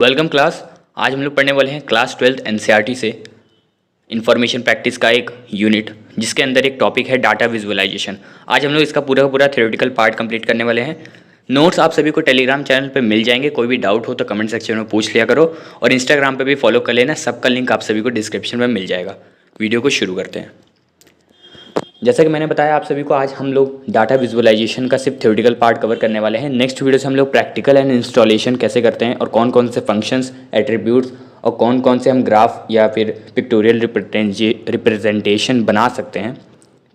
Welcome class. आज हम लोग पढ़ने वाले हैं क्लास 12th एनसीईआरटी से इंफॉर्मेशन प्रैक्टिस का एक यूनिट जिसके अंदर एक टॉपिक है डाटा विजुअलाइजेशन। आज हम लोग इसका पूरा का पूरा थ्योरेटिकल पार्ट कंप्लीट करने वाले हैं। नोट्स आप सभी को टेलीग्राम चैनल पे मिल जाएंगे। कोई भी डाउट हो तो कमेंट सेक्शन में पूछ लिया करो और इंस्टाग्राम पे भी फॉलो कर लेना। सबका लिंक आप सभी को डिस्क्रिप्शन में मिल जाएगा। वीडियो को शुरू करते हैं। जैसा कि मैंने बताया आप सभी को, आज हम लोग डाटा विजुअलाइजेशन का सिर्फ थ्योरेटिकल पार्ट कवर करने वाले हैं। नेक्स्ट वीडियो से हम लोग प्रैक्टिकल एंड इंस्टॉलेशन कैसे करते हैं और कौन कौन से फंक्शंस, एट्रीब्यूट्स और कौन कौन से हम ग्राफ या फिर पिक्टोरियल रिप्रेजेंटेशन बना सकते हैं।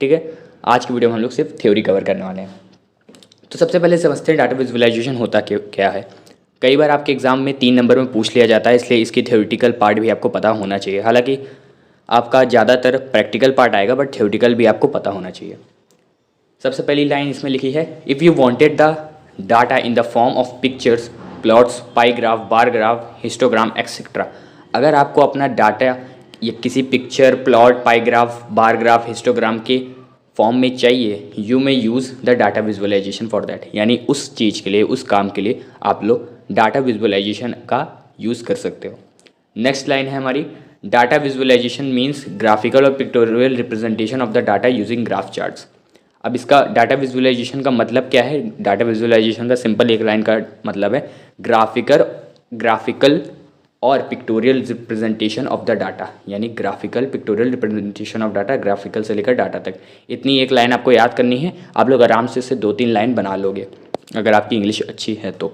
ठीक है, आज की वीडियो में हम लोग सिर्फ थ्योरी कवर करने वाले हैं। तो सबसे पहले समझते हैं डाटा विजुअलाइजेशन होता क्या है। कई बार आपके एग्जाम में 3 नंबर में पूछ लिया जाता है, इसलिए इसकी थ्योरेटिकल पार्ट भी आपको पता होना चाहिए। हालांकि आपका ज़्यादातर प्रैक्टिकल पार्ट आएगा बट थ्योरेटिकल भी आपको पता होना चाहिए। सबसे पहली लाइन इसमें लिखी है, if you wanted the data in the form of pictures, plots, pie graph, bar graph, histogram etcetera. अगर आपको अपना डाटा या किसी picture, plot, pie graph, bar graph, histogram के फॉर्म में चाहिए, you may use the data visualization for that. यानी उस चीज़ के लिए, उस काम के लिए आप लोग डाटा विजुअलाइजेशन का यूज़ कर सकते हो। नेक्स्ट लाइन है हमारी, डाटा विजुअलाइजेशन मीन्स ग्राफिकल और pictorial representation of the data using graph charts. अब इसका डाटा विजुअलाइजेशन का मतलब क्या है? डाटा विजुअलाइजेशन का सिंपल एक लाइन का मतलब है ग्राफिकल और pictorial representation of the data. यानी graphical, pictorial representation of data, graphical से लेकर डाटा तक। इतनी एक लाइन आपको याद करनी है। आप लोग आराम से इससे 2-3 लाइन बना लोगे अगर आपकी इंग्लिश अच्छी है तो।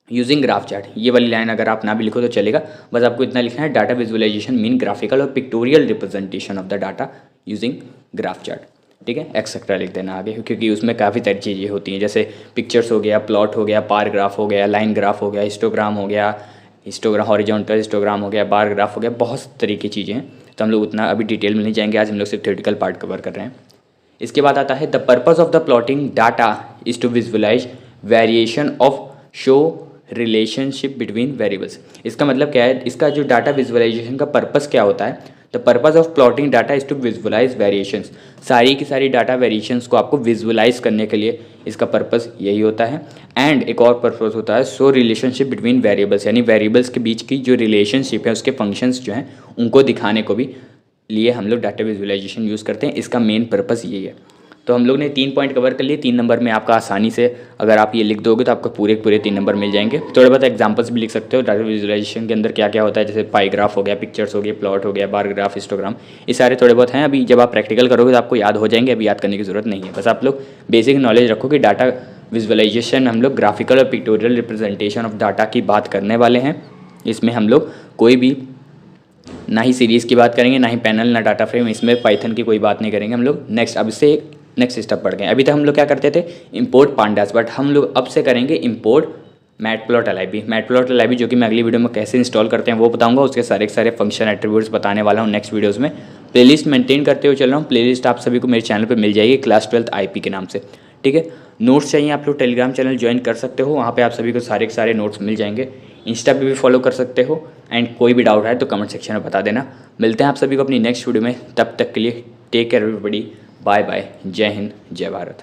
यूजिंग ग्राफ चार्ट, ये वाली लाइन अगर आप ना भी लिखो तो चलेगा, बस आपको इतना लिखना है, डाटा विजुअलाइजेशन मीन ग्राफिकल और pictorial representation of the data using graph chart. ठीक है, एक्सेट्रा लिख देना आगे, क्योंकि उसमें काफ़ी सारी चीज़ें होती हैं, जैसे पिक्चर्स हो गया, प्लॉट हो गया, बार ग्राफ हो गया, लाइन ग्राफ हो गया, हिस्टोग्राम हो गया, हिस्टोग्राम हॉरिजॉन्टल हिस्टोग्राम हो गया, बार ग्राफ हो गया, बहुत तरीके की चीज़ें हैं। तो हम लोग उतना अभी डिटेल में नहीं जाएंगे, आज हम लोग सिर्फ थ्योरेटिकल पार्ट कवर कर रहे हैं। इसके बाद आता है, the purpose of the plotting data is to visualize variation of show relationship between variables. इसका मतलब क्या है? इसका जो डाटा विजुअलाइजेशन का पर्पस क्या होता है? The purpose of plotting data is to visualize variations. सारी की सारी डाटा वेरिएशंस को आपको विजुअलाइज करने के लिए इसका पर्पस यही होता है। एंड एक और पर्पस होता है, शो रिलेशनशिप बिटवीन वेरिएबल्स, यानी वेरिएबल्स के बीच की जो रिलेशनशिप है, उसके फंक्शंस जो हैं उनको दिखाने को भी लिए हम लोग डाटा विजुअलाइजेशन यूज़ करते हैं। इसका मेन पर्पस यही है। तो हम लोग ने 3 पॉइंट कवर कर लिए। 3 नंबर में आपका आसानी से अगर आप ये लिख दोगे तो आपको पूरे 3 नंबर मिल जाएंगे। थोड़े बहुत एग्जांपल्स भी लिख सकते हो डाटा विजुअलाइजेशन के अंदर क्या क्या होता है, जैसे पाई ग्राफ हो गया, पिक्चर्स हो गया, प्लॉट हो गया, बार ग्राफ, हिस्टोग्राम, ये सारे थोड़े बहुत हैं। अभी जब आप प्रैक्टिकल करोगे तो आपको याद हो जाएंगे, अभी याद करने की ज़रूरत नहीं है। बस आप लोग बेसिक नॉलेज रखो कि डाटा विजुअलाइजेशन हम लोग ग्राफिकल और पिक्टोरियल रिप्रेजेंटेशन ऑफ डाटा की बात करने वाले हैं। इसमें हम लोग कोई भी ना ही सीरीज़ की बात करेंगे, ना ही पैनल, ना डाटा फ्रेम, इसमें पाइथन की कोई बात नहीं करेंगे हम लोग। नेक्स्ट, अब इससे नेक्स्ट स्टेप बढ़ गए। अभी तक हम लोग क्या करते थे, इंपोर्ट पांडास, बट हम लोग अब से करेंगे इंपोर्ट मैटप्लॉटलिब। मैटप्लॉटलिब जो कि मैं अगली वीडियो में कैसे इंस्टॉल करते हैं वो बताऊंगा। उसके सारे फंक्शन एट्रीब्यूट्स बताने वाला हूँ नेक्स्ट वीडियोज़ में। प्लेलिस्ट मेंटेन करते हुए चल रहा हूँ। प्लेलिस्ट आप सभी को मेरे चैनल पर मिल जाएगी, क्लास 12th IP के नाम से। ठीक है, नोट्स चाहिए आप लोग टेलीग्राम चैनल ज्वाइन कर सकते हो, वहाँ पे आप सभी को सारे के सारे नोट्स मिल जाएंगे। इंस्टा पे भी फॉलो कर सकते हो। एंड कोई भी डाउट है तो कमेंट सेक्शन में बता देना। मिलते हैं आप सभी को अपनी नेक्स्ट वीडियो में, तब तक के लिए take care everybody, bye bye, जय हिंद, जय भारत।